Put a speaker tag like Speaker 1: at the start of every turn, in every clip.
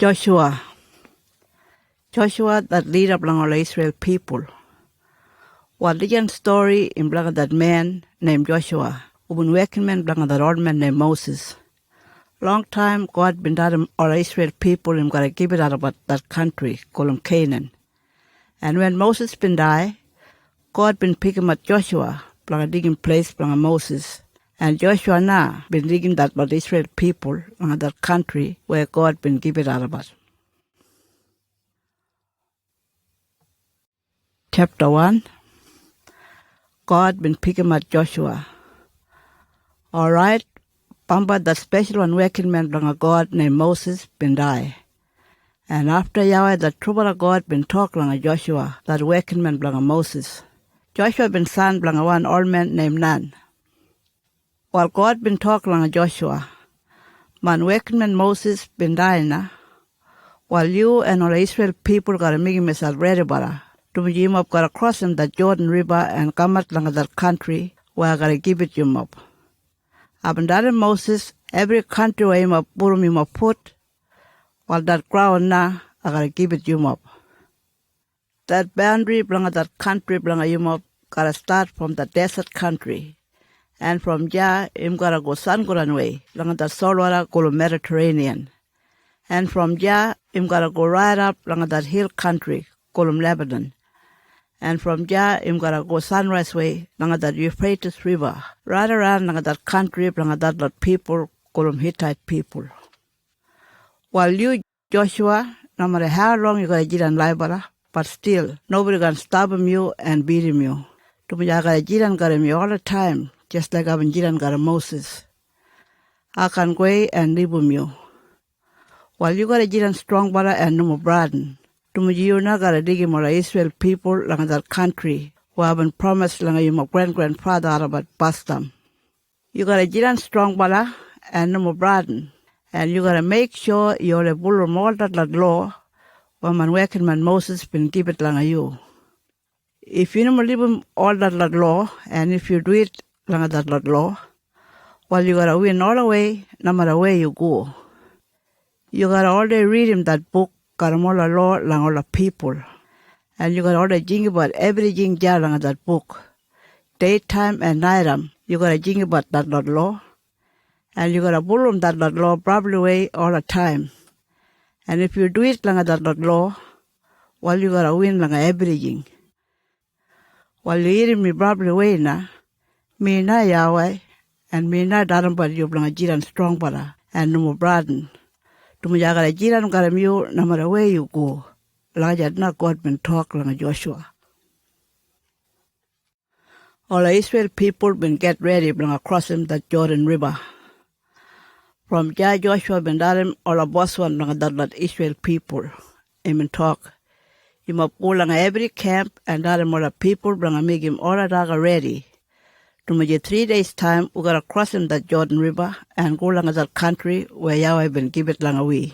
Speaker 1: Joshuwa, that leader of the Israel people. What legend story in that man named Joshua, who been working man that old man named Moses. Long time God been that all Israel people him gotta give it out about that country called Canaan. And when Moses been die, God been picking up Joshua, digging place Moses. And Joshua now been digging that about Israel people that country where God been give it out about. Chapter 1. God been picking up Joshua. All right, Pamba, that special one working man of God named Moses been die. And after Yahweh, the trouble of God been talking to Joshua, that working man of Moses. Joshua been son of one old man named Nun. While God been talking to Joshua, man working man Moses been dying now. While you and all Israel people gotta make him ready bara. To me him up gotta cross him the Jordan River and come out lang that country where I gotta give it him up. I've been done Moses, every country where him up put him up foot, while that ground now I gotta give it him up. That boundary belong that country belong him up gotta start from the desert country. And from there him gotta go Sangoran way, long that saltwater go to Mediterranean. And from there him gotta go right up long that hill country, called Lebanon. And from there, him gotta go sunrise way, along that Euphrates River, right around along that country, along that lot people, called Hittite people. While you, Joshua, no matter how long you gotta get in Libera, but still, nobody can stop him you and beat him you. To me, I gotta get and got him you all the time, just like I've been getting got Moses. I can go and leave him you. While you gotta get strong butter and no more braden. You na gotta dig him or Israel people lang that country who have been promised lang your grandfather about Bastam. You gotta get strong bala and no more braden. And you gotta make sure you're a bull more that law when man working man Moses been give it lang you. If you no leave him all that law, and if you do it lang that law, well you gotta win all the way, no matter where you go. You gotta already read him that book. Got all the law lang all the people. And you got all the jing about everything there lang that book. Daytime and nighttime, you got a jing about that law. And you got a bull that law probably way all the time. And if you do it lang that law, well you got to win lang everything. While you hearing me probably way na, me na Yahweh, and me na daram but you lang a jiran strong bara, and no more braden. To me, I got a jiran got a mule no matter where you go. Like that, not God been talking to Joshua. All the Israel people been get ready bring across him the Jordan River. From there, Joshua been darim all the boss one that Israel people. He been talk. He must pull on every camp and darim all the people bring make him all the ready. To me, 3 days time, we gotta cross him the Jordan River and go along that country where Yahweh been give it long away.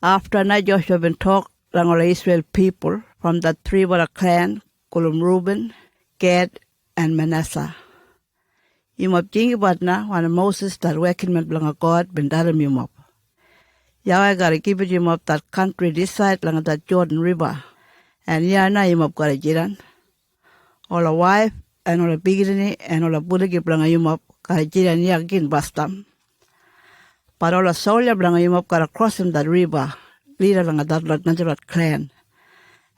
Speaker 1: After night, Joshua been talk along all the Israel people from the 3 brother clan, called Reuben, Gad, and Manasseh. You must think about now when Moses that working man belong God been darim him up. Yahweh gotta give it him up that country this side along that Jordan River. And yeah, now you must gotta get on. All the wife, and all the beginning and all the bully bring him up, gotta get and again Bastam. But all the soldier bring him up, gotta cross him that river, leader along that natural clan.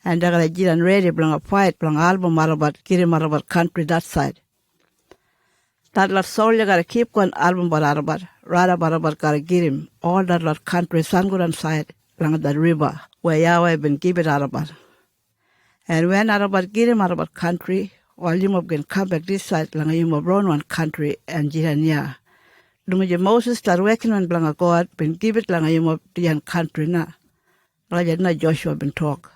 Speaker 1: And they gotta get and ready, bring a fight, bring album about, get him out of country that side. That lot soldier gotta keep going album about, right about gotta get him, all that lot country, Sanguran side, along that river, where Yahweh been give it out about. And when out about get him out of country, while you must come back this side, lang you must run one country and Jirania. Dumaja Moses start working on Blanga God, been give it lang you must the country na. Like na Joshua been talk.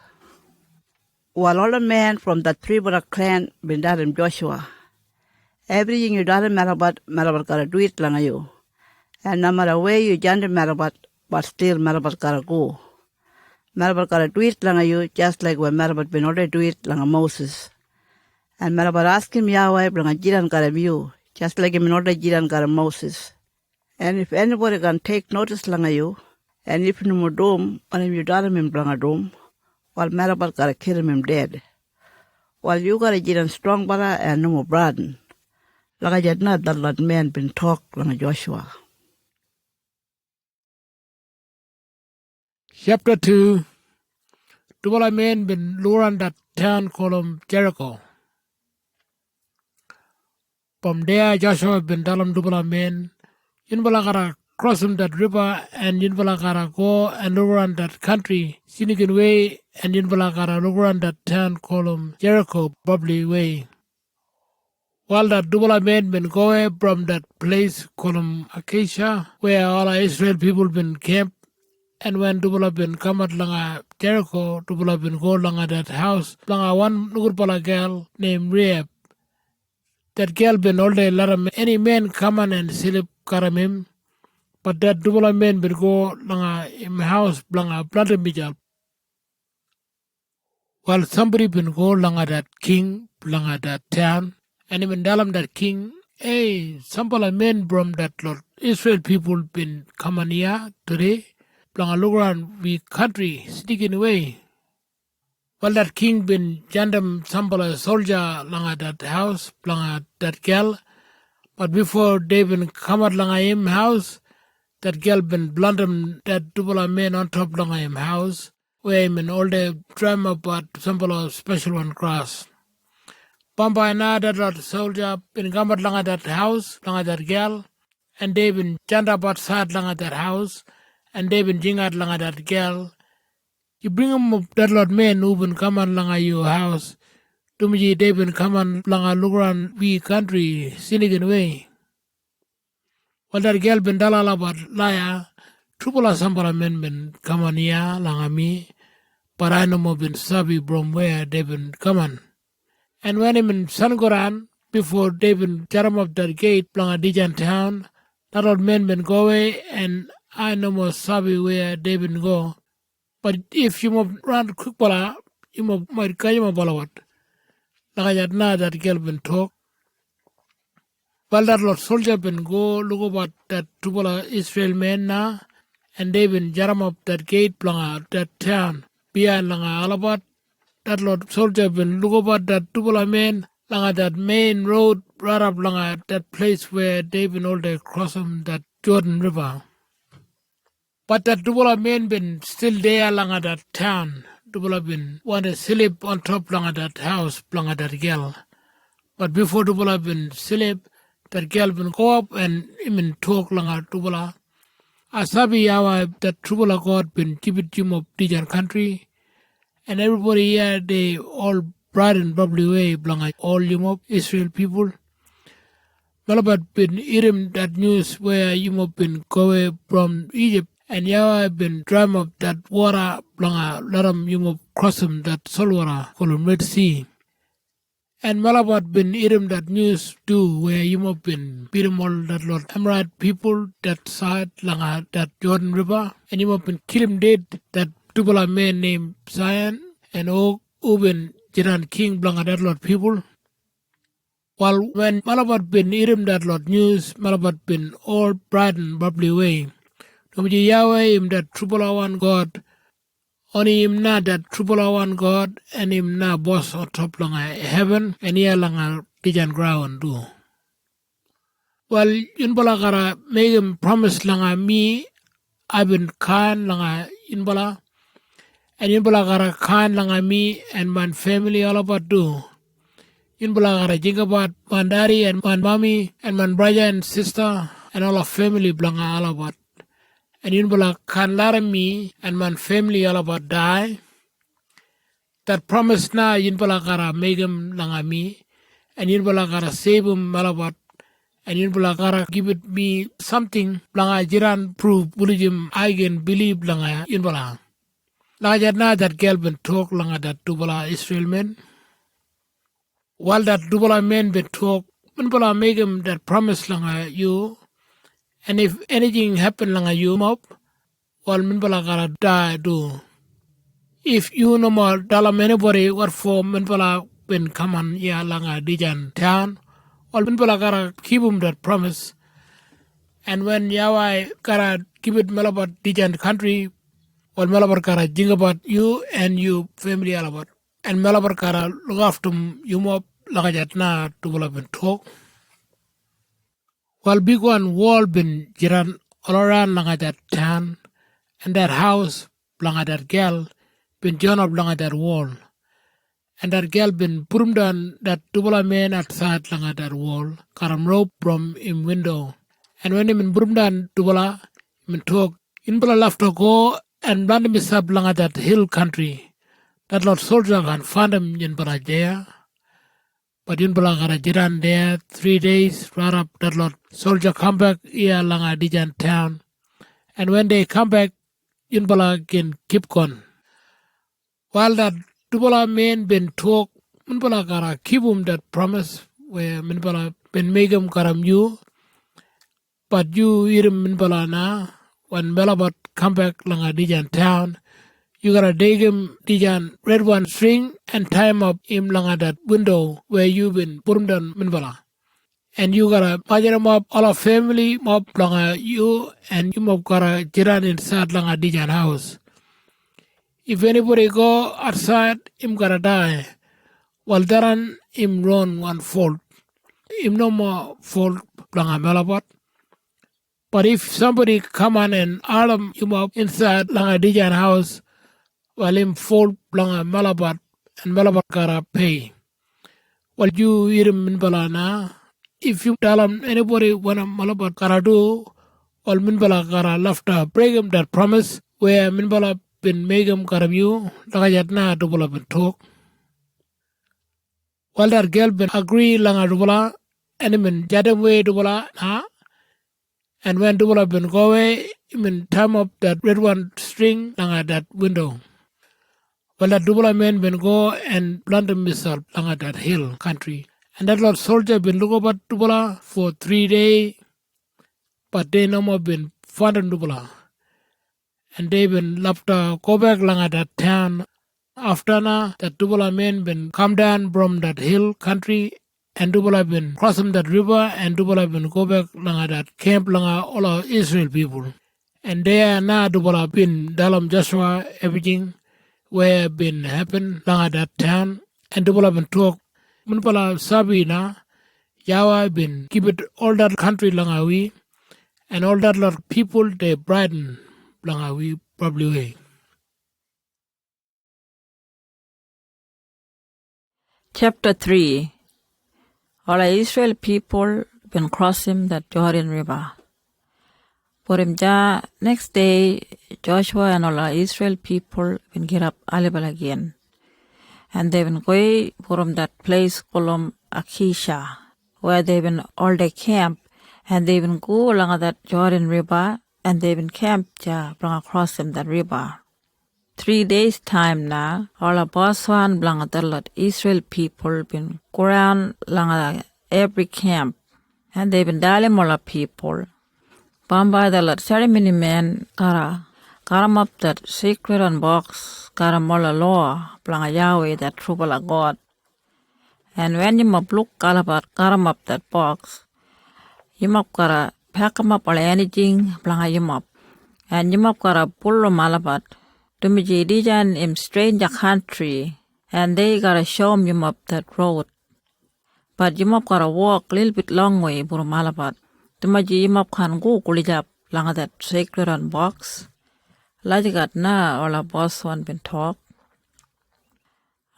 Speaker 1: While all the men from that 3 brother clan been darim Joshua. Everything you darim Marabat gotta do it lang you. And no matter where you join Marabat, but still Marabat gotta go. Marabat gotta do it lang you, just like when Marabat been already do it lang Moses. And Marabat asked him Yahweh, bring a jiran got a view, just like him in order jiran got a Moses. And if anybody can take notice lang you, And if no dome, and if you done him in a dome, while Marabat gotta kill him dead. While you gotta get him strong brother and no more braden. Like I did not that lot man been talk like Joshua.
Speaker 2: Chapter 2. Double men been lured that town called Jericho. From there, Joshua been telling double men, Yinbalagara cross that river and Yinbalagara go and around that country, Sinigan way, and Yinbalagara around that town called Jericho, probably way. While that double men been going from that place called Acacia, where all Israel people been camped, and when double been come at langa Jericho, double been go langa that house, langa one nugurpala girl named Rehab. That girl been all day let him any man come on and sleep karam him, but that double man been go langa him house langa planted mijal. While somebody been go langa that king langa that town, and even tell him that king, hey, some men from that Lord Israel people been coming here today. Langa look around we country sneaking away. Well, that king been jandam sambala soldier langa that house, langa that girl. But before they been come out langa him house, that girl been blundum that double man on top langa him house, where him and all the drama about sambala special one cross. Pamba na that soldier been come out langa that house, langa that girl, and they been janda outside langa that house, and they been jingat langa that girl. You bring them up that lot men who been come on langa your house. Tumiji they been come on langa look around we country, Sinigan way. Well that girl been dalala about liar. Trupula sambala men been come on here langa me. But I know more been sabi from where they been come on. And when him in Sangoran, before they been jaram up that gate langa Dijan town, that old men been go away and I know more sabi where they been go. But if you move run quick bala, you might kayama balawat. Like na that girl been talk. Well that lot soldier been go look about that tubala Israel men na and they been jaram up that gate planga that town. Bia langa alabat that lot soldier been look about that tubala men langa that main road right up langa that place where they been all day crossing that Jordan River. But that double men been still there langa that town. Double been want to sleep on top langa that house langa that girl. But before double been sleep, that girl been go up and even talk langa double. Asabi yawa that double God been keep it him of Dijan country, and everybody here they all bright and bubbly way langa all him of Israel people. Malabat been hearing that news where you have been going from Egypt. And yeah, I've been drum up that water, blanga, let them you cross them that salt water called Red Sea. And Malabat been eating that news too, where you have been beating all that lot Amorite people that side langa that Jordan River, and you have been killing dead that Tubala man named Zion, and all been Jiran King blanga that lot people. While when Malabat been eating that lot news, Malabat been all bright and bubbly way. Namji Yahweh him that triple one God. Only him na that triple one God and him na boss on top langa heaven and here langa Dijan ground do. Well, Yunbala gara make him promise langa me I've been kind langa Yunbala and Yunbala gara kind langa me and my family all about do. Yunbala gara think about my daddy and my mommy and my brother and sister and all of family blanga all about. And Yunbala can let me and my family all about die. That promise na Yunbala gara make him langa me, and Yunbala gara save him all about, and Yunbala gara give it me something langa jiran prove bulijim I can believe langa Yunbala. Langa na that girl been talk langa that Dubala Israel men. While that Dubala men been talk, Yunbala make him that promise langa you, and if anything happen langa you up, while Minbala gara die do. If you no more dalam anybody what for Minbala been come on ya langa Dijan town, while Minbala gara keep him that promise. And when Yahweh gotta give it Malabat Dijan country, well Malabar gotta think about you and you family Alabat. And Malabar gotta look after you more like na to develop talk. Well big one wall been jiran all around like that town and that house like that girl been joined up like that wall. And that girl been put down that double man outside like that wall, got him rope from him window. And when him in Burumdan Dubala, him talk, in Bala left to go and land him up along that hill country. That Lord soldier can find him in Bala there. But in Bala got a jiran there 3 days, right up that Lord soldier come back here along a Dijan town. And when they come back, in Bala can keep going. While that Dubala man been talk, Minbala gotta keep him that promise where Minbala been make him karam you. But you irim Minbala na, when Melabot come back langa Dijan town, you gotta dig him Dijan red one string and tie him up him langa that window where you been put him down Minbala. And you gotta measure him up all of family mob langa you and you mob gotta jiran inside langa Dijan house. If anybody go outside, him gotta die. While daran him run one fault. Him no more fault langa Melabot. But if somebody come on and arm him up inside langa Dijan house, while him fall langa Malabat and Malabat gotta pay. Well, you hear him in Balana. If you tell him anybody when a Malabat gotta do, well, Minbala gotta left break him that promise where Minbala been make him gotta you, like na double up and talk. While that girl been agree langa double and him in jadam way double na. And when Dubala been go away, him time up that red one string langa that window. Well, that Dubala man been go and plant himself langa that hill country. And that Lord soldier been look about Dubala for 3 days, but they no more been found in Dubala. And they been left go back langa that town. After na, that Dubala man been come down from that hill country. And Dubala been crossing that river and Dubala been go back langa that camp langa all of Israel people. And there now Dubala been dalam Joshua everything where been happen langa that town. And Dubala been talk. Munpala sabi na Yahweh been give it all that country langa we. And all that lot of people they brighten langa we probably way.
Speaker 3: Chapter 3. All Israel people been crossing the Jordan River. For him, next day, Joshua and all Israel people been get up Alibal again. And they been going from that place called Akisha, where they been all day camp. And they been go along that Jordan River, and they been camp bring across them that river. 3 days time now, all of Boswan blang the lot Israel people been go around lang every camp, and they been dalim all of people. Bamba the lot ceremony man got 'em up that secret and box, got 'em all a law, blang Yahweh that trouble of God. And when you mop look about got 'em up that box, you mop gotta pack 'em up all anything, blang you mop, and you mop gotta pull 'em all about. To me, Dijan in stranger country, and they gotta show me up that road. But you must gotta walk a little bit long way, for Malabat. To me, you must can go kulijap lang that sacred and box. Lajigat na all a boss one been talk.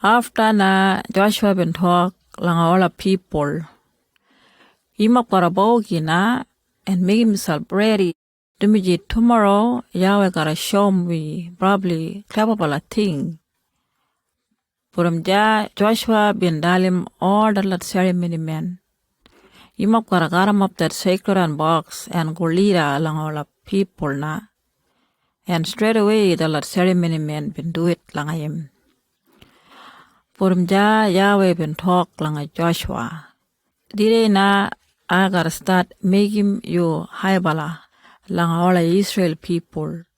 Speaker 3: After na Joshua been talk lang all a people. You must gotta bogey na and make himself ready. Tomorrow, Yahweh gotta show me probably clever thing. From there, Joshua been dalim all the ceremony men. You must gotta got 'em up that sacred and box and go lead along all the people na. And straight away, the ceremony men been do it lang him. From there, Yahweh been talk lang Joshua. Dire na, I gotta start making you high bala. Lang all Israel people.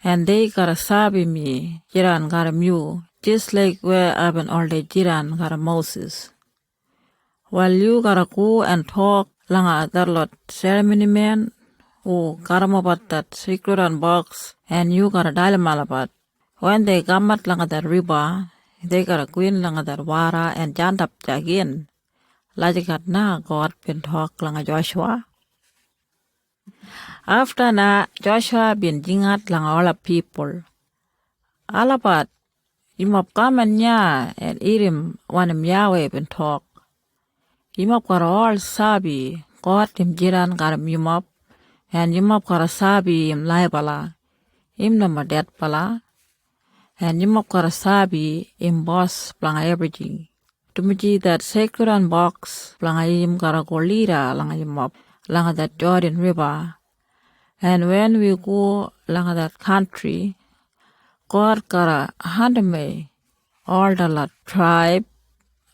Speaker 3: And they gotta sabi me, Jiran got you, just like where I've been all day Jiran got Moses. While you gotta go and talk lang that lot ceremony man, who karamabat that secret and box and you gotta dial malabat. When they gamat langa that riba, they gotta queen langa that wara and jandap again. Lajikat na God been talk langa Joshua. After na Joshua been jingat langa all people. Alabat, imop kamanya and irim wanim Yahweh been talk. Imop got all sabi, God im jiran garam imop, and imop got sabi im laibala, im namadet pala, and imop got sabi im boss planga everything. Tumiji that sacred and box planga im got golira langa imop, langa that Jordan River. And when we go langa that country, God got a hand me all the tribe,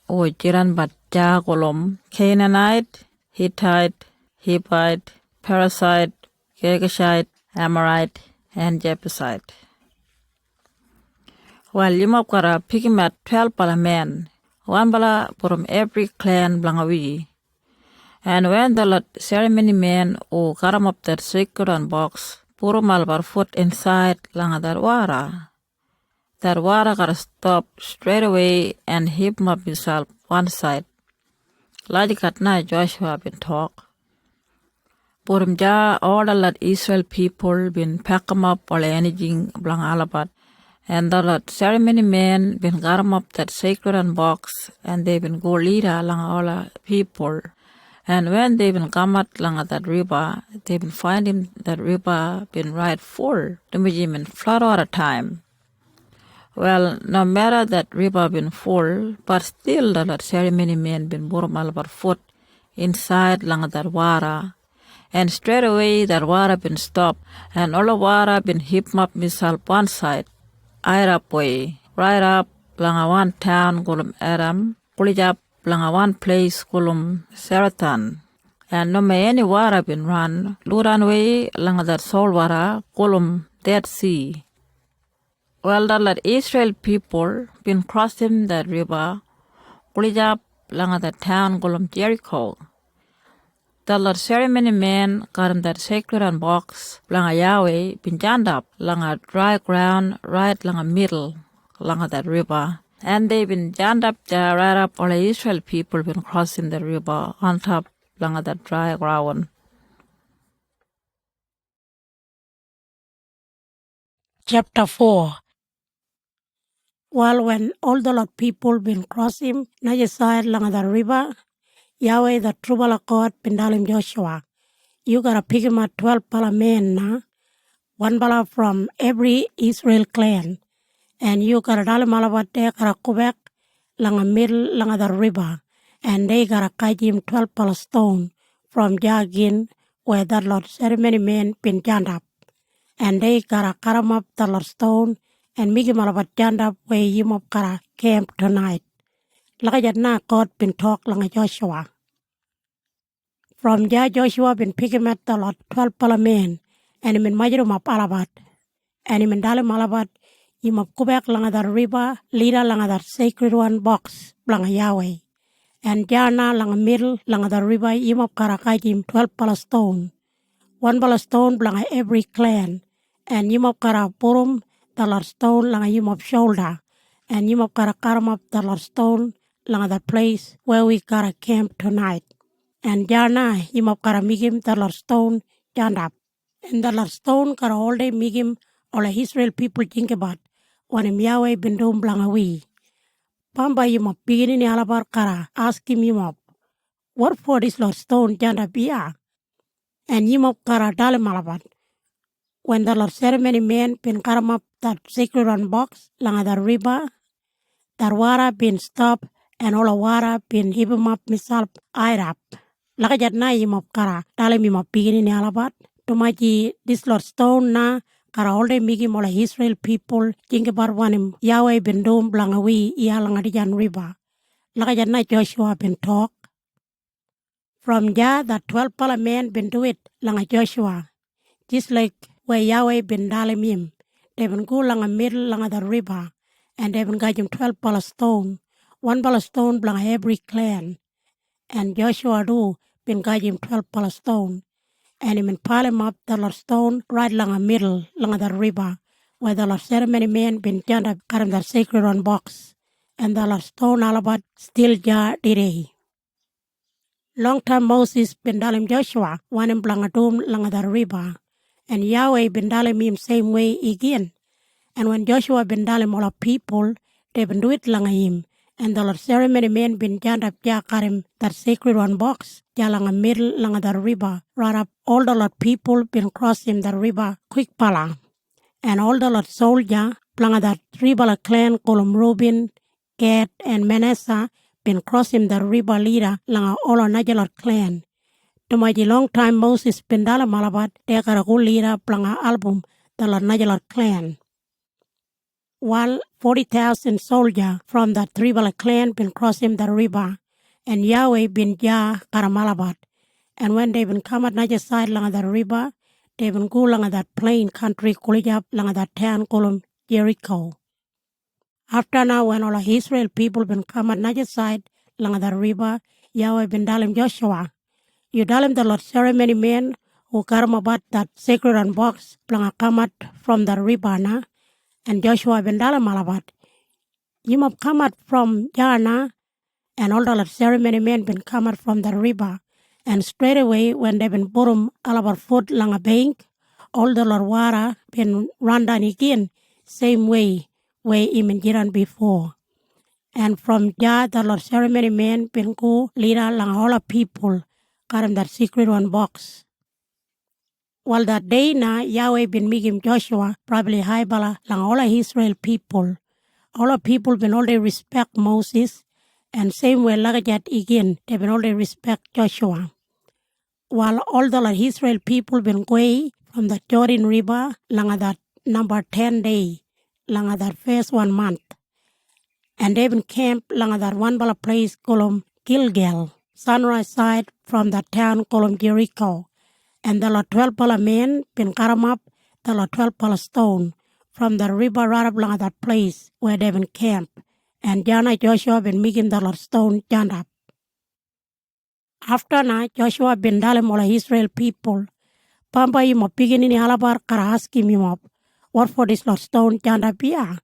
Speaker 3: o jiran bat Jagolom, Canaanite, Hittite, Hivite, Parasite, Girgashite, Amorite, and Jebusite. While Yimokara picking at 12 bala men, one bala from every clan blangawi. And when the ceremony men o karam up that sacred and box, puro malbar foot inside langa that wara gotta stop straight away and him up himself one side. Lajikat na Joshua been talk. Purim ja all the Israel people been pack 'em up or anything blang alabat. And the ceremony men been got 'em up that sacred and box and they been go leader lang all the people. And when they been come at lang that river, they been find him that river been right full. The been flood all the time. Well, no matter that river been full, but still the ceremony men been burmal but foot inside lang that water. And straight away that water been stopped and all the water been hip up misal one side. Irap way. Right up lang one town gulum Adam. Kulijap lang one place gulum Seratan. And no may any water been run. Luran way lang that salt water gulum Dead Sea. Well, the Israel people been crossing that river, Kulijap langa the town golom Jericho. The ceremony men got in that sacred and box, langa Yahweh been jammed up, langa dry ground right langa middle, langa that river. And they been jammed up there right up all the Israel people been crossing the river on top langa that dry ground.
Speaker 4: Chapter 4. Well, when all the Lord people been crossing Niger side along the river, Yahweh the trouble of God been telling Joshua, you gotta pick him at 12 bala men now, one bala from every Israel clan, and you gotta tell him all about they gotta go back along the middle along the river, and they gotta catch him 12 bala stone from Jagin where that Lord ceremony men been jammed up, and they gotta cut him up the Lord stone and make him all about jammed up where him up gotta camp tonight. Like na God been talk lang Joshua. From there Joshua been picking at the Lord 12 men, and him in majurum up alabat, and him in dalim alabat, him up go back lang the river, leader lang that sacred one box, lang Yahweh. And jana lang middle lang the river, him up karakaj him 12 stone. One stone lang every clan, and him up karapurum, the Lord stone lang him up shoulder, and him up karakaram up the Lord stone lang the place where we gotta camp tonight. And jana him up kara migim the Lord stone stand up. And the Lord stone kara all day migim all the Israel people think about when him Yahweh been doing blangawi. Pamba him up beginning alabar kara ask him up, what for this Lord stone stand up here? And him up kara dalim alabat. When the Lord ceremony men been karam up that sacred one box lang the river, that water been stopped and all the water been hip him up misal eye up. Lakajat na him up kara dalim him up beginning alabat. Tumaji this Lord stone na kara all day migim all the Israel people think about when him Yahweh been doing blangawi iya langadijan river. Lakajat na Joshua been talk. From there that 12 men been do it langa Joshua. Just like where Yahweh been dalim him. They been go langa middle langa the river, and they been got him 12 stone. One stone belong every clan. And Joshua do been got him 12 stone. and him pile him up the Lord stone right along the middle, along the river, where the Lord ceremony men been turned up carrying the sacred one box, and the Lord stone all about still jar today. Long time Moses been telling Joshua, one him blang a dome along the river, and Yahweh been telling him same way again. And when Joshua been telling all the people, they been do it along him. And the Lord ceremony men been turned up carrying that sacred one box, along the middle along the river, right up all the Lord people been crossing the river quick pala. And all the Lord soldier, along that river clan called Reuben, Gad, and Manasseh, been crossing the river leader along all the Najalot clan. To my long time Moses been dala malabat, they got a good leader along album, the Lord Najalot clan. While 40,000 soldiers from the tribal clan been crossing the river, and Yahweh been Karamalabat. And when they been come at another side along the river, they been go along that plain country, Kulijab, along that town called Jericho. After now, when all of Israel people been come at another side along the river, Yahweh been telling Joshua, you tell him the Lord ceremony men who come about that sacred and box, planga come out from the river na. And Joshua ben dalam malabat. You must come out from Jana, and all the ceremony men been come out from the river. And straight away, when they been put all about foot along a bank, all the Lord water been run down again, same way him and Jiran before. And from Jah, the Lord ceremony men been go leader along all the people, got him that secret one box. While that day na Yahweh been making Joshua probably high bala lang all of Israel people. All of people been already respect Moses, and same way lagajat again, they been already respect Joshua. While all the Israel people been going from the Jordan River lang that number 10 day, lang that first 1 month. And they been camp lang that one bala place called Gilgal, sunrise side from the town called Jericho. And the Lord 12 pala men been carry up the Lord 12 pala stone from the river right up along that place where they been camp. And Jana Joshua been making the Lord stone stand up. After na Joshua been dalim all Israel people, Pamba you mop pigin in Alabar karahaski you mop, what for this Lord stone stand up here?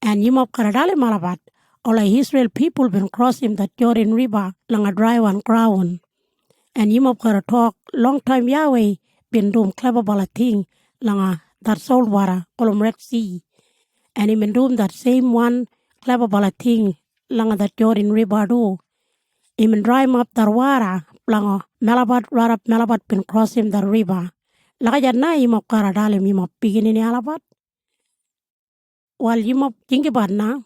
Speaker 4: And you mop karadali malabat, all Israel people been crossing the Jordan River along a dry one ground. And you must talk long time Yahweh been doing clever bala thing langa that salt water column Red Sea. And he been doing that same one clever bala thing langa that Jordan River do. He been dry up that water langa Malabat right up Malabat been crossing the river. Laka na you must karadalim you must begin in Alabat. While you must think about now,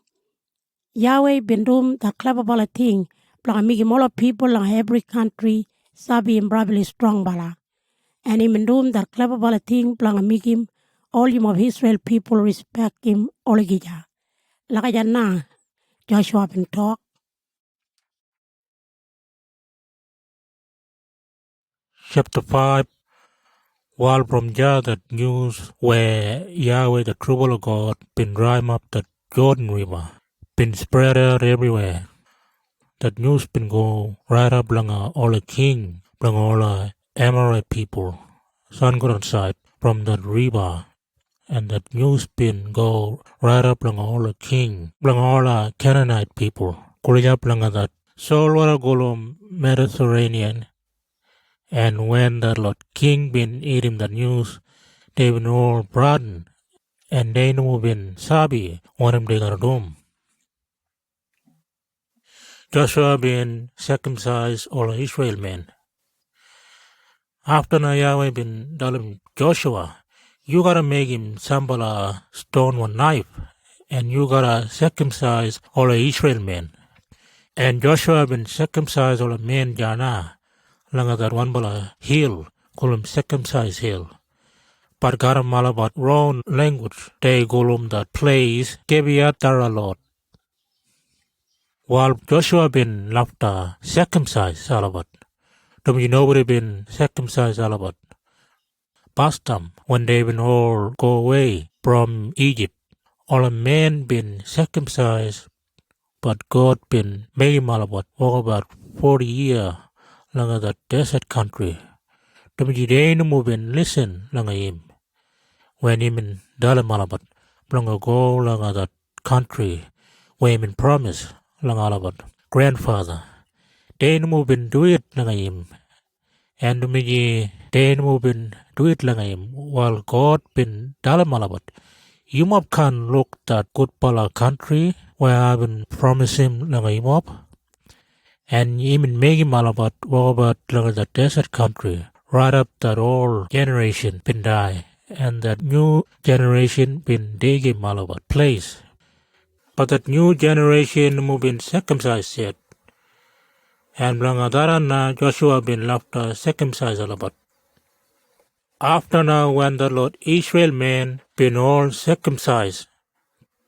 Speaker 4: Yahweh been doing that clever bala thing langa making all of people langa every country Sabi and probably strong bala. And him and doing that clever bala thing planga make him all him of Israel people respect him all gija. Laka na Joshua been talk.
Speaker 5: Chapter 5. While from Jah that news where Yahweh the trouble of God been drying up the Jordan River, been spread out everywhere. That news been go right up along all the king, along all the Amorite people, sun God side from that river. And that news been go right up along all the king, along all the Canaanite people, going up along that saltwater golem Mediterranean. And when the Lord King been eating the news, they been all broadened, and they know been sabi what they gonna do. Joshua been circumcised all Israel men. After Yahweh been telling Joshua, you gotta make him sample a stone with knife, and you gotta circumcise all Israel men. And Joshua been circumcised all the men Jana, along that one hill, call him circumcised hill. But got him all about wrong language, they call him that place Gibeah Daralot. While Joshua been left circumcised all about, don't you know what they been circumcised all about? Past them, when they been all go away from Egypt, all the men been circumcised, but God been made him all about, walk about 40 years along that desert country. Tumiji day no movin listen langa him. When him in Dalamalabat, blanga go langa that country where him in promise langa alabat grandfather. Day no movin do it langa him. And tumiji day no movin do it langa him while God bin Dalamalabat. You mob can look that good pala country where I've been promised him langa him up. And even make him alabat walk about langa the desert country. Right up that old generation been die. And that new generation been digging malabat place. But that new generation move been circumcised yet. And Blangadarana Joshua been left circumcised alabat. After now when the Lord Israel men been all circumcised,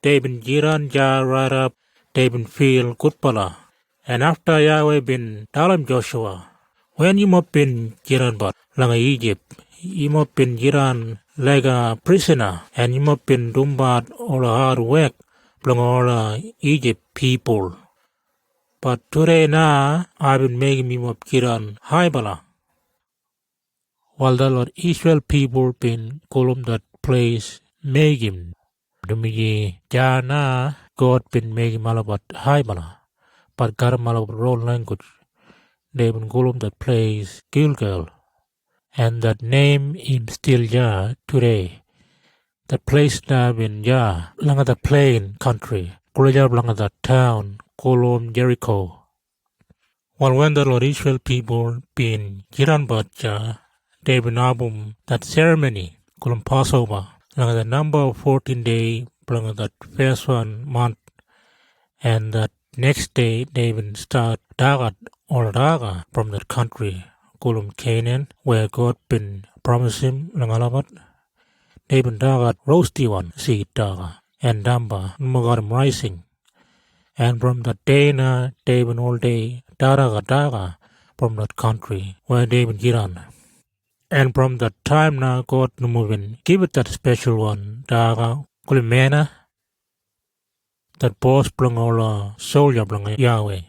Speaker 5: they been jiran ja right up, they been feel good pala. And after Yahweh been telling Joshua, when you must been jiran but langa Egypt, you must been jiran like a prisoner, and you must been dumbat all the hard work belong all Egypt people. But today now I've been making me must jiran high bala. While the Lord Israel people been column that place make him. Dumiji jana God been making malabat high bala. But Garamal wrong language, they been column that place Gilgal, and that name him still ya today. That place now in ya, langa the plain country, Kulajab langa the town, column Jericho. While when the Lord Israel people been Jiran Batja, they been album that ceremony, column Passover, langa the number of 14 day, langa that first one month, and that next day they will start Dagat or Daga from that country, Kulum Canaan, where God been promised him Langalabat. They been Dagat roasty one, seed Daga, and Damba, Magaram rising. And from that day na they been all day Daga from that country, where they been Jiran. And from that time now God moving, give it that special one, Daga, Kulimena, that boss belong all soldier belong Yahweh.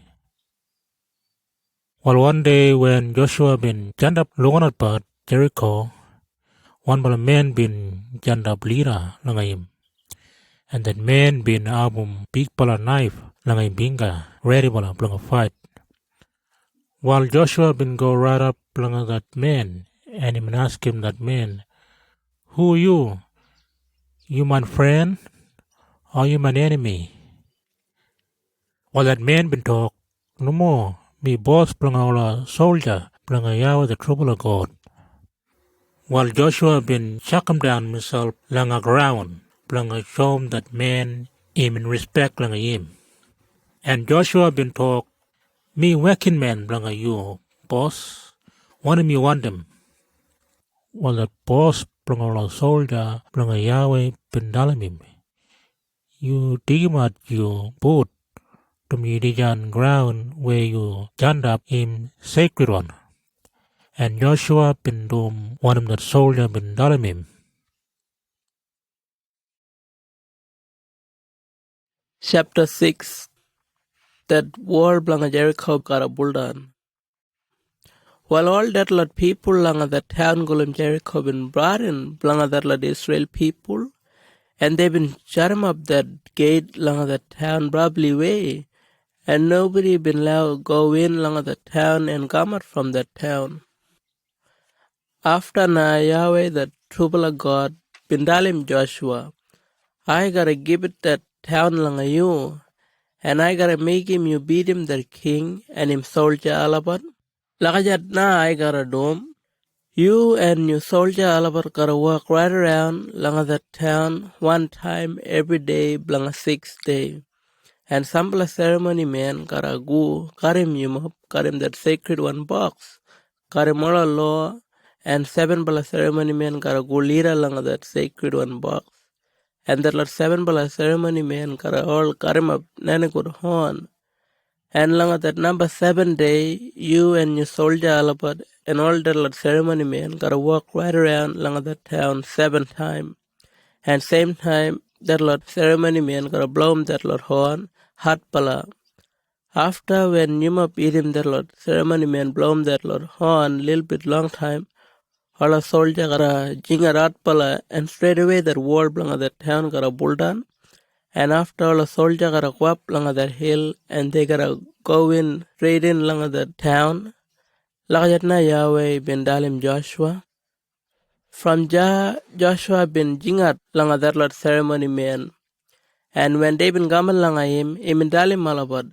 Speaker 5: Well, one day when Joshua been janned up Logonat Bat Jericho, one bala man been janned up Lira langayim, and that man been album big bala knife langay binga ready bala belong a fight. While Joshua been go right up belong that man, and him ask him that man, who are you? You my friend, or you my enemy? While that man been talk, no more. Me boss belong all soldier, belong a Yahweh the trouble of God. While Joshua been chuck him down himself lang a ground, belong a show him that man him in respect lang a him. And Joshua been talk, me working man belong a you, boss. One of me want them. While that boss belong all a soldier, belong a Yahweh been dalim him. You dig him at you boat. To me the ground where you janned up him sacred one. And Joshua been dom one of that soldier been dalim him.
Speaker 6: Chapter 6. That war blanga Jericho got a buldan. While all that lot people langa the town golem Jericho been brought in blanga that lot Israel people, and they been shut him up that gate langa the town probably way, and nobody been allowed go in langa the town and come out from that town. After na Yahweh the trouble of God been dalim Joshua, I gotta give it that town langa you, and I gotta make him you beat him the king and him soldier alabat. Lakajat na I gotta do. You and your soldier alabat gotta walk right around langa that town one time every day blanga 6 day. And some ceremony man gotta go carry him up, carry him that sacred one box, carry moral law, and 7 ceremony men gotta go lead along that sacred one box. And that 7 ceremony men gotta all carry him up nane good horn. And long that number 7 day, you and your soldier alabat and all that ceremony men gotta walk right around long that town 7 times. And same time, that ceremony men gotta blow him that horn, hot pala. After when you must beat him that ceremony man blow him that horn little bit long time, All soldier gara jinga ratpala, and straight away that wall blanga that town gara buldan. And after all soldier gara go up langa that hill, and they gotta go in straight in langa that town. Lakajatna Yahweh bin dalim Joshua. From Joshua bin jingat langa that lot ceremony man. And when they been gamal langa him in dalim malabad.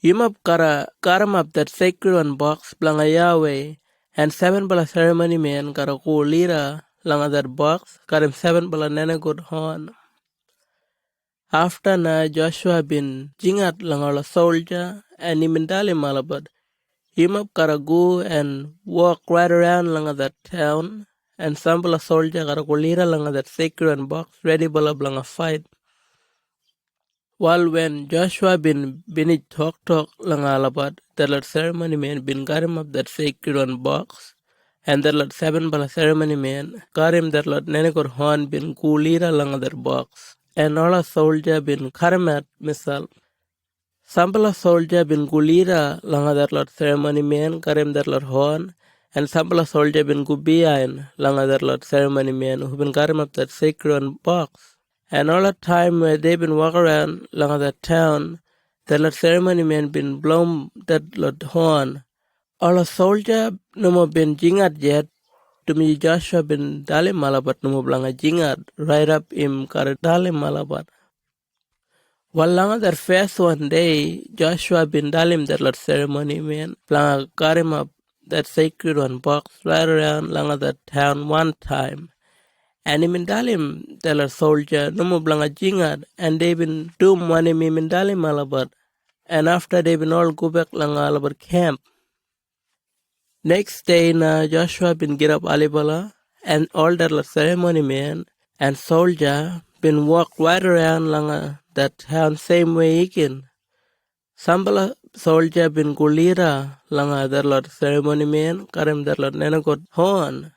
Speaker 6: Yumap kara karamap that sacred one box blanga Yahweh. And 7 bala ceremony man kara ko lira langa that box. Karim 7 bala nene good horn. After na Joshua bin jingat langa la soldier and in dalim malabad. Him gotta go and walk right around langa that town, and sample a soldier gotta go lira langa that sacred box ready bala blanga fight. While when Joshua bin it talk langa alabat, the lot ceremony man bin got him up that sacred box, and the lot 7 bala ceremony man got him that lot nenekor horn bin go lira langa that box, and all a soldier bin karamat misal. Sampala soldier bin gulira langa that lot ceremony man karim that lot horn, and sampala soldier bin gubiain langa that lot ceremony man who bin karim up that sacred box. And all the time where they been walk around langa that town, that lot ceremony man bin blown that lot horn. All a soldier no more bin jingat yet. To me Joshua bin dalim malabat no more blanga jingat right up im kar dalim malabat. Walanga that first one day, Joshua bin dalim that lot ceremony man, planga karim up that sacred one box right around langa that town one time. And him dalim that lot soldier, no more blanga jingat, and they been doom one him dalim alabat. And after they been all go back langa alabat camp. Next day na Joshua bin get up alibala, and all that lot ceremony man and soldier been walk right around langa that town same way again. Sambala soldier bin gulira langa that lot ceremony man karim that lot nenagot horn,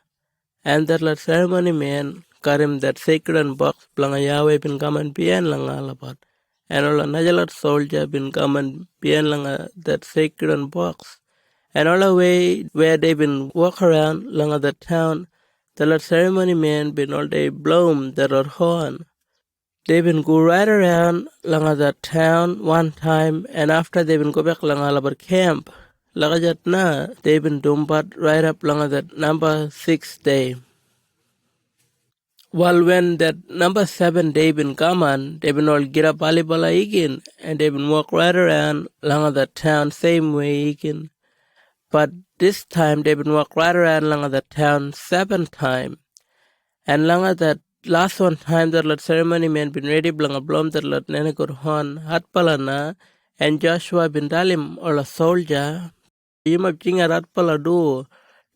Speaker 6: and that lot ceremony man karim that sacred box blanga Yahweh bin gaman bien langa alabat, and all another soldier bin gaman bien langa that sacred box, and all the way where they been walk around langa the town, the lot ceremony man been all day blown that lot horn. They been go right around langa that town one time, and after they been go back langa alabar camp. Lagajat na they been dumbat right up langa that number 6 day. While when that number 7 day been come on, they been all get up alibala again, and they been walk right around langa that town same way again. But this time they been walk right around langa that town 7 time, and langa that last one time that lot ceremony man been ready blanga blom that lot nenagur horn hat palana, and Joshua bin dalim or a soldier yumap jinga rat pala do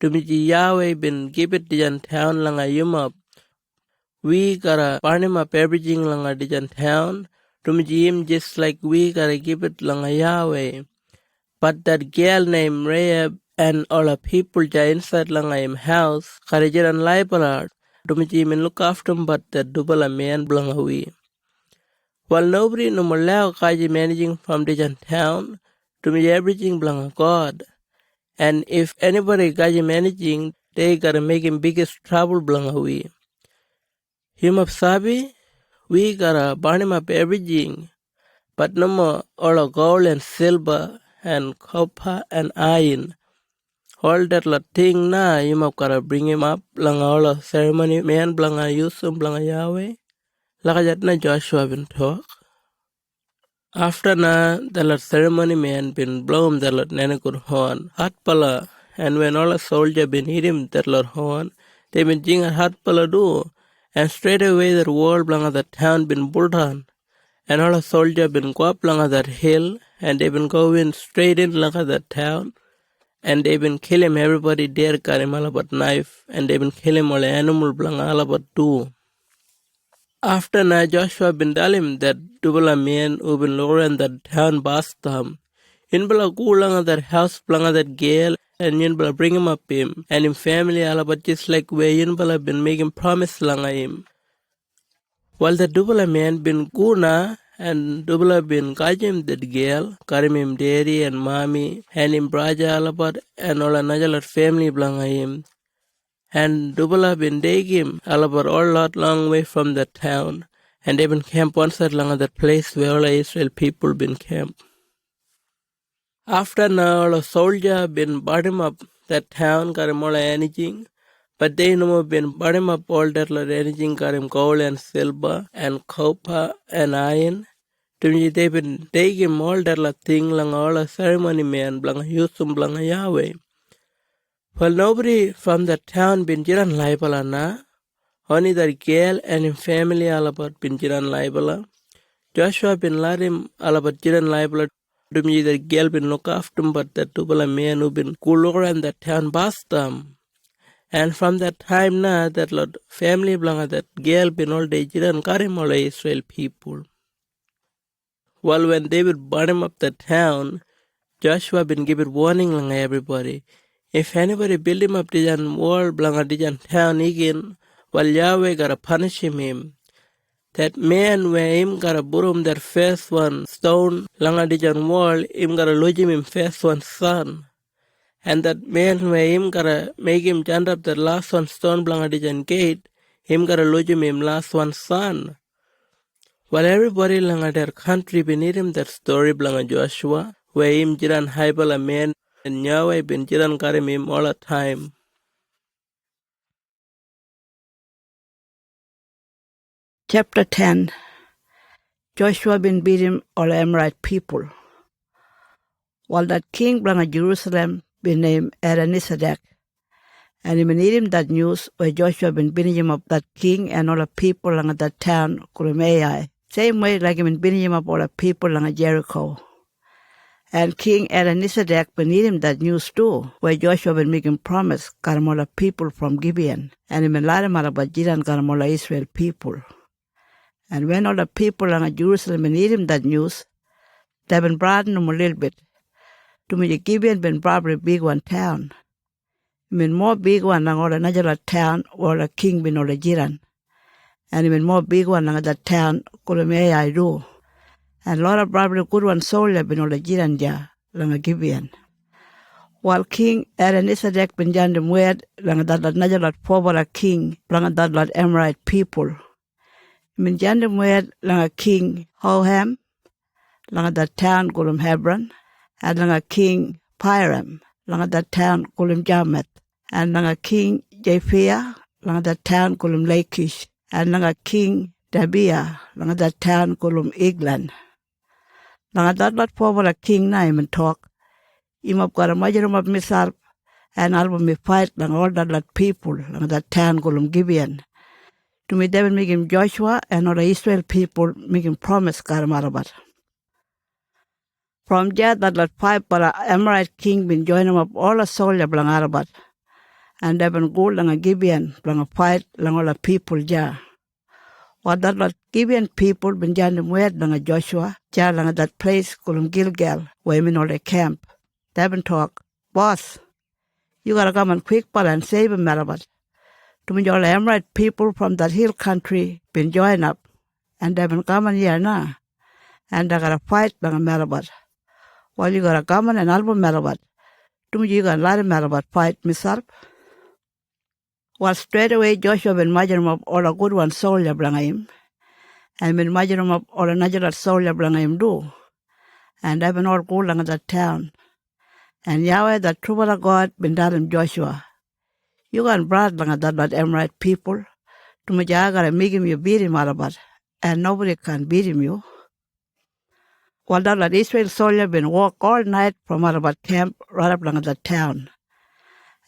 Speaker 6: to me Yahweh bin give it dijan town langa yumap. We gotta burn him up everything langa dijan town to me him just like we gotta give it langa Yahweh. But that girl named Rahab and all the people ja inside langa him house gotta jiran laibala. Dumiji min look after him, but the double a man blung away. While nobody no more allow kaji managing from the town, to me everything blung a God. And if anybody kaji managing, they gotta make him biggest trouble blung away. Him of Sabi, we gotta burn him up everything, but no more all of gold and silver and copper and iron. All that lot thing na you must gotta bring him up langa all ceremony man blanga Yusuf blanga Yahweh. Lakajat na Joshua bin talk. After na the lot ceremony man been blown the lot nenakur horn hat pala, and when all a soldier been hit him that lot horn, they been jing a hat pala do, and straight away the wall blanga the town been buldan, and all a soldier been go up blanga that hill, and they been going straight in langa that town. And they been killing everybody there karim alabat knife, and they been killing all animal blang alabat too. After na Joshua bin dalim that double man who been lowering that town bastam, in bala gulanga that house blanga that girl, and in bala bring him up him, and in family alabat just like where in bala been making promise langa him. While the double man been guna, and Dubla bin kajim that girl, karim him daddy and mommy, and him braja alabat, and all another family blanga him. And Dubala been Dagim, about all lot long way from the town. And they been camp one side along that place where all the Israel people been camped. After now, a soldier been bottom up that town, got him all anything. But they no been bottom up all that lot anything, got him gold and silver and copper and iron. To me, they been taking all that lot thing lang all a ceremony man, blang Yusum blang Yahweh. Well, nobody from the town been jiran laibala na. Only the girl and his family all about been jiran laibala. Joshua been ladim all about jiran laibala. To me, the girl been look after him, but the tubala man who been cool and the town bust them. And from that time na, that lot family blanga that girl been all day jiran karim all Israel people. Well, when they would burn up the town, Joshua been given warning lang everybody. If anybody build him up dijan wall blanga dijan town again, well Yahweh gotta punish him. That man where him gotta burum that first one stone langa dijan wall, him gotta lodge him in first one son. And that man where him gotta make him jump up that last one stone blanga dijan gate, him gotta lodge him in last one son. Well, everybody langa their country beneath him that story blanga Joshua, where him jiran haibal a man and Yahweh been jiran karim him all the time.
Speaker 1: Chapter 10. Joshua been beating all Amorite people. While that king blanga Jerusalem been named Adonisedek, and he been eating that news where Joshua been beating him up that king and all the people langa that town called Ai. Same way like he been beating him up all the people langa Jericho. And King Adonisedek been eating that news too, where Joshua been making promise got all the people from Gibeon, and he been lying about Jiran got all the Israel people. And when all the people in Jerusalem been eating that news, they been broadening them a little bit. To me, Gibeon been probably big one town. I mean, more big one than all another town where the king been all the Jiran. And even more big one than that town called Ai do. And a lot of probably good one soldier been all the Jiran ja, like Gibeon. While King Adonisedek been jandem word, like that another former king, like that Amorite people. Min jandem wed langa King Hoham, langa that town called Hebron, and langa King Piram, langa that town called Jarmuth, and langa King Japhia, langa that town called Lachish, and langa King Dabia, langa that town called Eglan. Langa that lot forward king name and talk. Imap got a majorum of misal, and album me fight langa all that lot people, langa that town called Gibeon. To me, they will make him Joshua and all the Israel people make him promise Karamarabat. From there, that 5 para Amorite king been joining him up all the soldier blang Arabat. And they been go lang a Gibeon, blang a fight lang all the people there. What that Gibeon people been joining word lang a Joshua, there lang that place called Gilgal, where him in all the camp. They been talk, boss, you gotta come and quick and save him Arabat. To me, all the Amorite people from that hill country been joined up, and they've been coming here now, and they got to fight like a Marabat. Well, you got to come and album Marabat. To me, you got a lot of Marabat fight, myself. Well, straight away, Joshua been measuring up all the good one soldier bring him, and been measuring up all another soldier bring him do, and they've been all good like that town. And Yahweh, the true of God, been telling Joshua, you got brought like that Amorite people. To me, I gotta make him you beat him Arabat, and nobody can beat him you. While that Israel soldier been walk all night from Arabat camp right up along that town.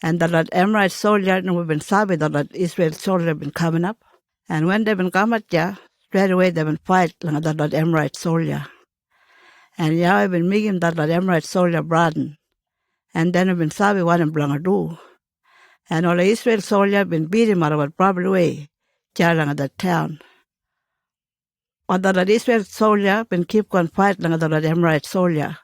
Speaker 1: And that Amorite soldier, and we've been sorry that Israel soldier been coming up. And when they've been coming there, straight away they've been fight like that Amorite soldier. And Yahweh been making that Amorite soldier broaden. And then we've been sorry what him blanga do. And all the Israel soldier been beat him Arabat probably way, along that town. Or that Israel soldier been keep on fighting like that Amorite soldier.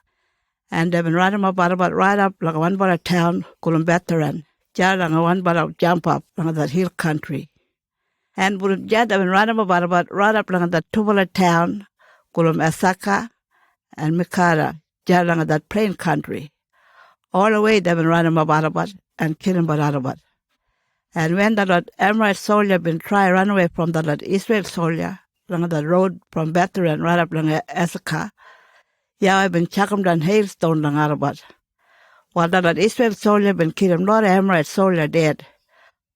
Speaker 1: And they've been riding up Arabat right up like one bar of town called Veteran. Like one bar of jump up like that hill country. And they've been riding up Arabat right up like that two town called Asaka and Mikara, like that plain country. All the way they've been riding up Arabat and killing about Arabat. And when the Lord Amorite soldier been try run away from the Lord Israel soldier, along the road from Bethlehem right up along Azekah, Yahweh been chuck him down hailstone lang arabat. While the Lord Israel soldier been killing lot of Amorite soldier dead,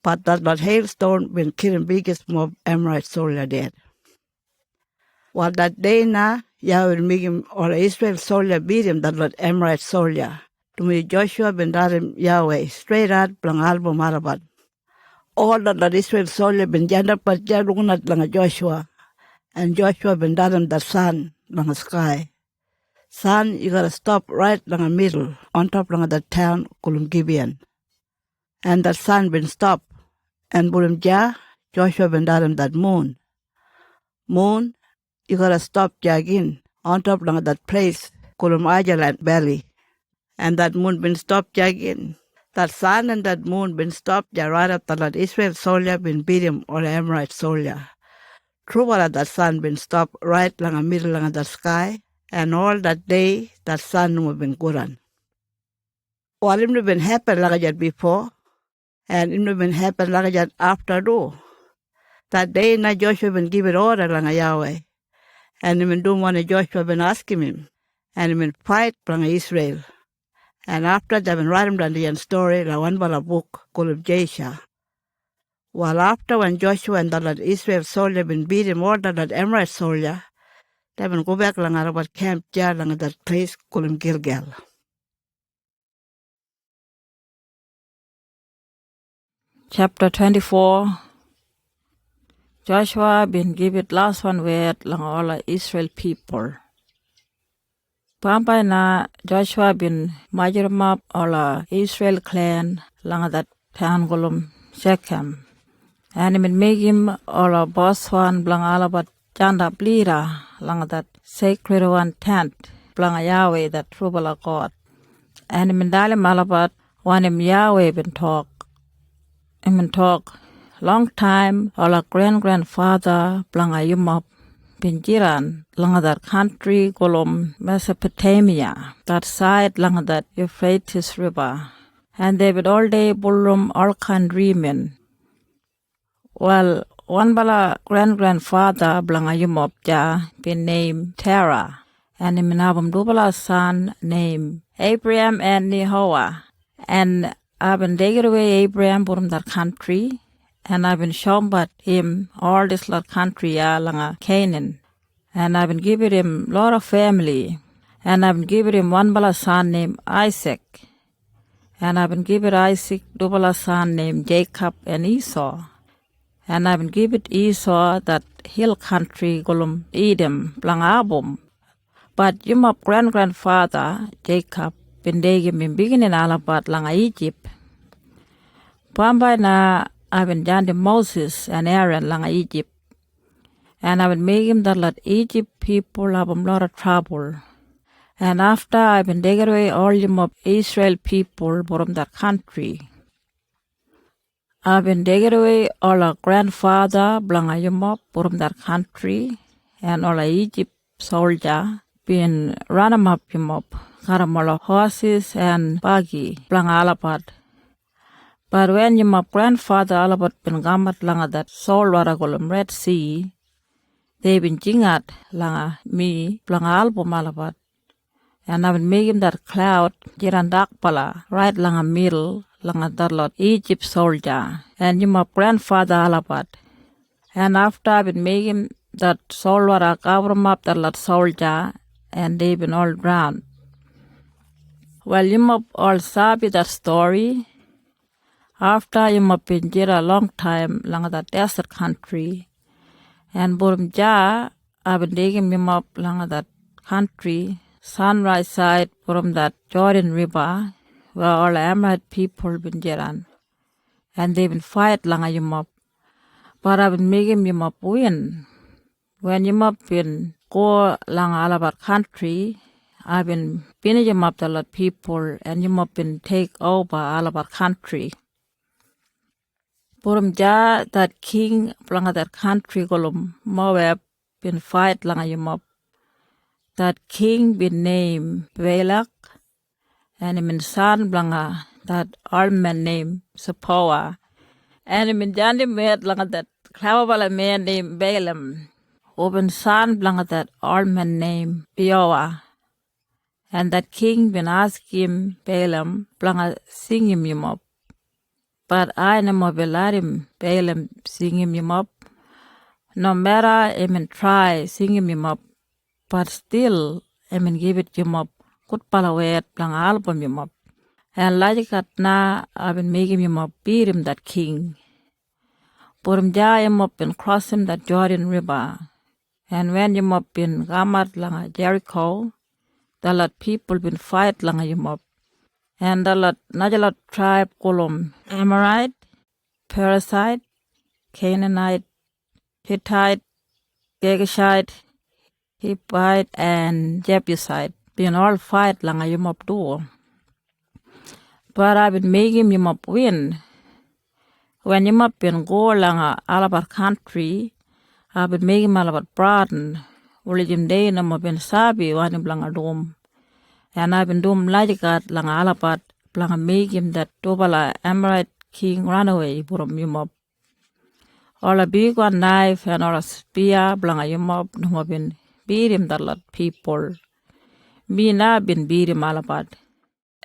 Speaker 1: but the Lord hailstone been killing biggest mob Amorite soldier dead. While that day now, Yahweh make him all Israel soldier beat him, the Lord Amorite soldier. To me, Joshua been darim Yahweh straight out blang album arabat. All the Lord Israel soldier been janda pat jalunat lang Joshua, and Joshua been darim the sun lang the sky. Sun, you gotta stop right lang the middle, on top lang the town kulum Gibeon. And the sun been stopped, and bulum ja, Joshua been darim that moon. Moon, you gotta stop jagin, on top lang that place kulum Ajaland Valley. And that moon been stopped jagin. That sun and that moon been stopped ja right up the Lord Israel soldier been beat him or Amorite soldier. True that sun been stopped right lang the middle lang the sky, and all that day that sun would been good on. Well, it would been happen like that before, and it would been happen like that after do. That day na Joshua been given order lang Yahweh, and he been doing one Joshua been asking him, and he been fight lang Israel. And after they've been writing down the story, la one bala book called Joshuwa. While after when Joshua and the Lord Israel soldier been beating all the Lord Amorite soldier, they've been go back lang about camp jar lang that place called Gilgal.
Speaker 3: Chapter 24. Joshua been given last one word lang all Israel people. Pampai na Joshua been majorum up all Israel clan lang that town golum Shechem. And he been make him all boss one blang alabat janda blira lang that sacred one tent blang Yahweh that trouble God. And he been dalim alabat one him Yahweh been talk. He been talk long time all grandfather blang ayumop been jiran lang that country golom Mesopotamia, that side lang that Euphrates River. And they would all day bullum all kind remen. Well, one bala grandfather blang ayumop ja been named Terah, and him nabum dubala son named Abraham and Nehoah. And I've been taken away Abraham from that country, and I've been shown but him all this lot country lang Canaan. And I've been giving him lot of family, and I've been giving him one bala son named Isaac. And I've been giving Isaac double son named Jacob and Esau. And I've been giving Esau that hill country golum Edom, blang Abum. But you my grandfather, Jacob, been taking him beginning alabat lang Egypt. Pambai na I've been done Moses and Aaron lang Egypt. And I will make him that let Egypt people have a lot of trouble. And after I've been taken away all of Israel people from that country. I've been taken away all our grandfather Blangayumop from that country, and all our Egypt soldier been run 'em up him up, got 'em all horses and buggy Blangalapat. But when your grandfather Alabat been gamat langa that soul waragolum Red Sea, they been jingat langa me blanga album Alabat. And I've been making that cloud jirandak pala right langa middle langa that lot Egypt soldier. And your grandfather Alabat. And after I've been making that soul warak abram up that lot soldier, and they been all drowned. Well, you all sabi that story. After you been jira a long time lang that desert country, and Burumja, I've been taking him up lang that country, sunrise side from that Jordan River, where all Amorite people been jiran, and they been fight lang him up. But I've been making him up win. When you been go lang Alabat country, I've been pinning him up the lot people, and you been take over Alabat country. Burumja, that king blanga that country golum Moab been fight langa yum. That king been named Balak, and him son blanga that Alman named Sepoa, And min jandi met langa that clever man named Balaam. Open son blanga that old man named Beoah. And that king been ask him Balaam blanga sing him up. But I never will let him Balaam sing him up. No matter I mean try sing him up. But still I mean give it him up. Good palawet blanga album him up. And like that na I've been making him up beat him that king. Put him him up and cross him that Jordan River. And when him up in Gamat langa Jericho, the lot people been fight langa him up. And the lot Najalot tribe column Amorite, Parasite, Canaanite, Hittite, Girgashite, Hittite, and Jebusite been all fight langa him up too. But I've been making him up win. When him up in go langa Alabar country, I've been making him Alabar broaden. Ulijim day nama been sabi wanim langa dom. And I've been doing lajikat langa Alabat blanga make him that Tobala Amorite king run away from him up. All a big one knife and all a spear blanga him up nama been beat him that lot people. Me na been beat him Alabat.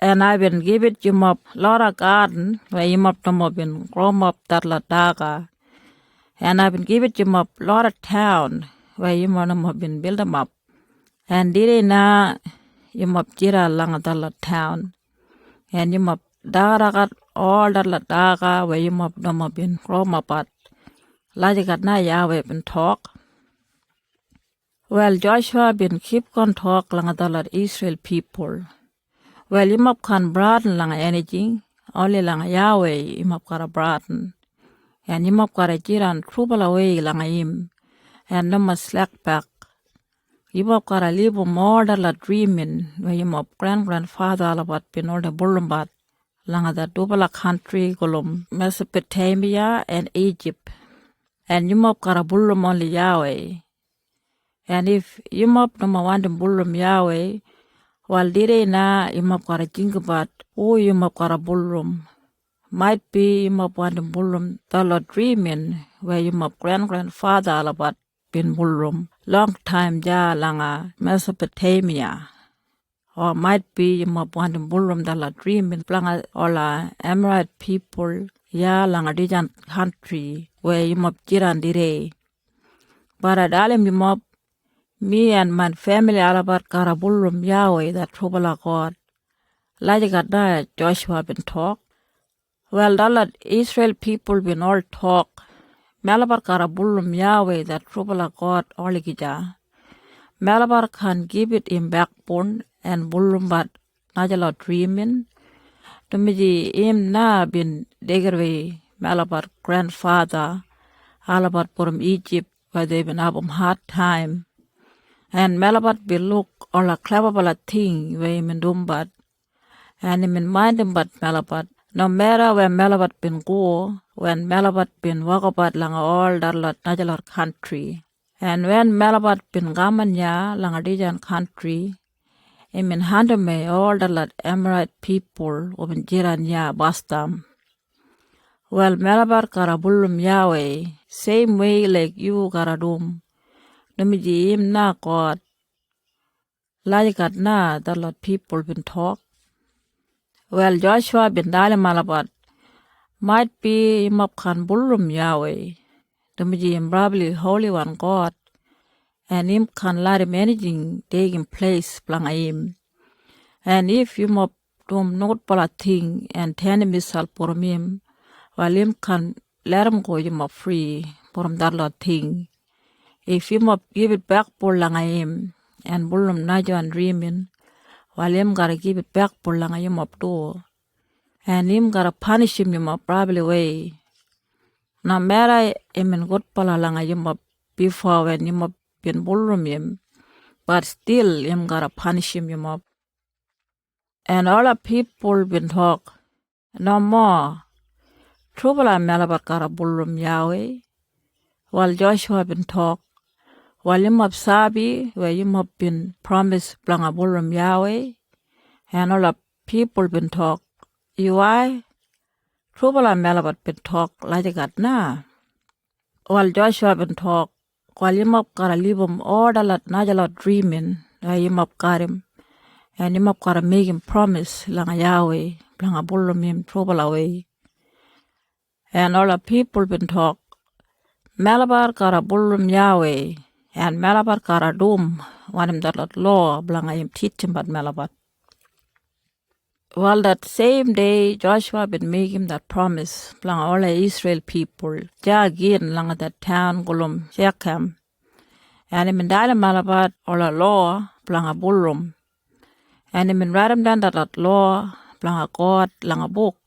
Speaker 3: And I've been give it him up lot of garden where him up nama been grow up that lot daga. And I've been give it him up lot of town where him have been build them up. And did na him up jira langa that lot town. And him up daragat all that lot daga where him up nama been grow up at. Lajikat na Yahweh been talk. Well, Joshua been keep on talk langa that lot Israel people. Well, him up can broaden langa anything. Only langa Yahweh him up got a broaden. And him up got a jiran trouble away langa him. And no more slack back. Him up got a little more than a dreaming where him up grandfather alabat been all the bullumbat. Langa the double country golum Mesopotamia and Egypt. And him up got a bullum only Yahweh. And if him up no more want bullum Yahweh, while did na him up got a jingabat, oh him up got a bullum. Might be him up want bullum the Lord dreaming where him up grandfather alabat been bullum long time ja langa Mesopotamia. Or might be him up want bullum the Lord dreaming blanga all Amorite people ya langa dijan country where him up jiran dire. But at alim him up me and my family alabat karabullum Yahweh that trouble God. Lajikat na Joshua been talk. Well, that Israel people been all talk. Malabar karabullum Yahweh that trouble God oligija. Malabar can give it in backbone and bullum but najala dreaming. Tumiji im na been degerwe Malabar grandfather alabar from Egypt where they been have hard time. And Malabat be look all a clever thing where him in dumbat. And him in mind him but Malabat. No matter where Malabat been go, when Malabat been walk about lang all that lot najalar country. And when Malabat been gamanya lang a dijan country, him in hand me all that lot Amorite people open jiranya bastam. Well, Malabat karabullum Yahweh, same way like you karadum. Numiji im na God. Lajikat na that lot people been talk. Well, Joshua been dalim Malabat. Might be him up can bullum Yahweh. Numiji im probably holy one God. And him can let him anything taking place blanga him. And if him up do not pala thing and turn himself for him, while him can let him go him up free from that lot thing. If him up give it back for langa him and bullum najo and dreaming, while him gotta give it back for langa him up door. And him gotta punish him up probably way. No matter him in good pala langa him up before when him up been bullum him, but still him gotta punish him up. And all the people been talk, no more. Trouble I Malabat gotta bullum Yahweh. While Joshua been talk, while him up sabi where him up been promised blanga bullum Yahweh, and all the people been talk, you why? Trubala Malabat been talk like a god na. While Joshua been talk, while him up got a libum order lot najalot dreaming, him up got him, and him up got a make him promise lang a Yahweh, lang a bullum him trouble away. And all the people been talk, Malabar got a bullum Yahweh, and Malabar got a doom, want him that lot law, blang him teach him but Malabar. Well, that same day, Joshua been making that promise, blang all the Israel people, ja again lang that town gulum Shechem, and him in Dala Malabat all a law, blang a bullum, and him in Radam down that law, blang a God, lang a book,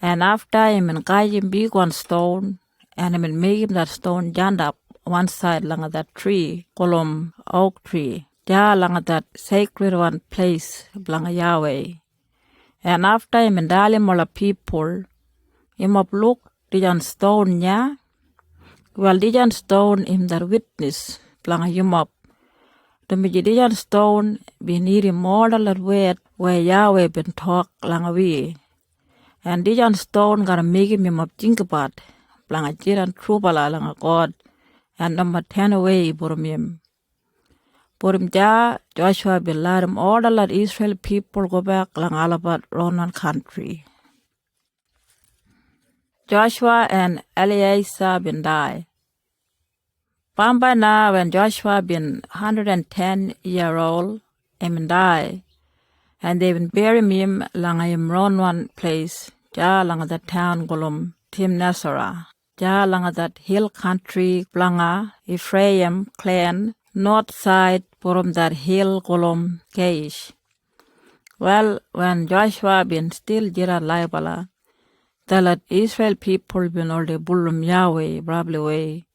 Speaker 3: and after him in guide him big one stone, and him in make him that stone jammed up one side lang that tree, gulum oak tree, ja lang that sacred one place, blang a Yahweh. And after him and dalim all the people, him up look, dijan stone, yeah? Well, dijan stone him that witness, blang him up. The dijan stone be near him all the word where Yahweh been talk lang away. And dijan stone gotta make him up think about, blang a jiran trubala lang a God, and number 10 away from him. Purim ja, Joshua bin let him all the Israel people go back lang alabat Ronan country. Joshua and Eleazar bin die. Bamba na when Joshua been 110-year-old, him die, and they been bury him lang him Ronan place, ja lang the town golum Timnasara, ja lang that hill country blanga Ephraim clan, north side from that hill golum Keish. Well, when Joshua been still jira laibala, the Israel people been all the bullum Yahweh probably way.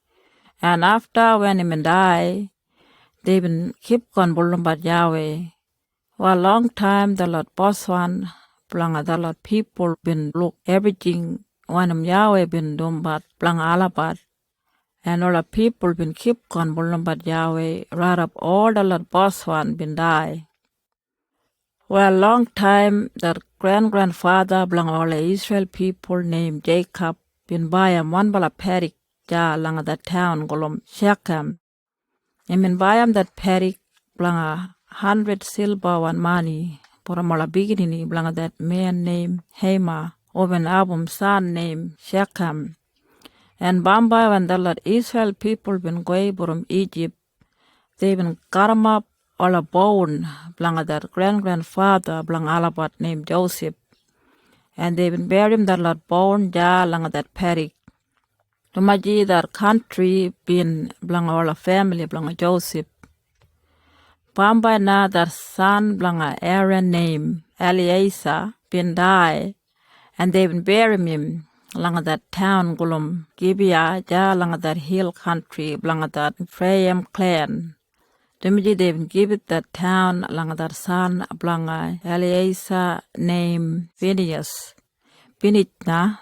Speaker 3: And after when him die, they been keep on bullum but Yahweh. For a long time the Lord boss one, blanga the Lord people been look everything when him Yahweh been done but blanga alabat. And all the people been keep on bullum but Yahweh, right up all the Lord boss one been die. Well, long time that grandfather belong all the Israel people named Jacob been buy him one bala paddock ja lang that town golum Shechem. He been buy him that paddock belong 100 silver one money for a mala beginning belong that man named Hema of an album son named Shechem. And Bamba when the Lord Israel people been going from Egypt, they been cut him up all a bone, belong that grandfather, belong alabat named Joseph. And they been bury him that lot bone, ja, lang that paddock. Tumaji that country been belong all a family, belong Joseph. Bamba na that son, belong Aaron named Eleazar, been die. And they been bury him, lang that town, gulum Gibeah, ja, lang that hill country, belong that Ephraim clan. Dimiji they give it that town lang that son blanga Eleazar named Phineas. Binit na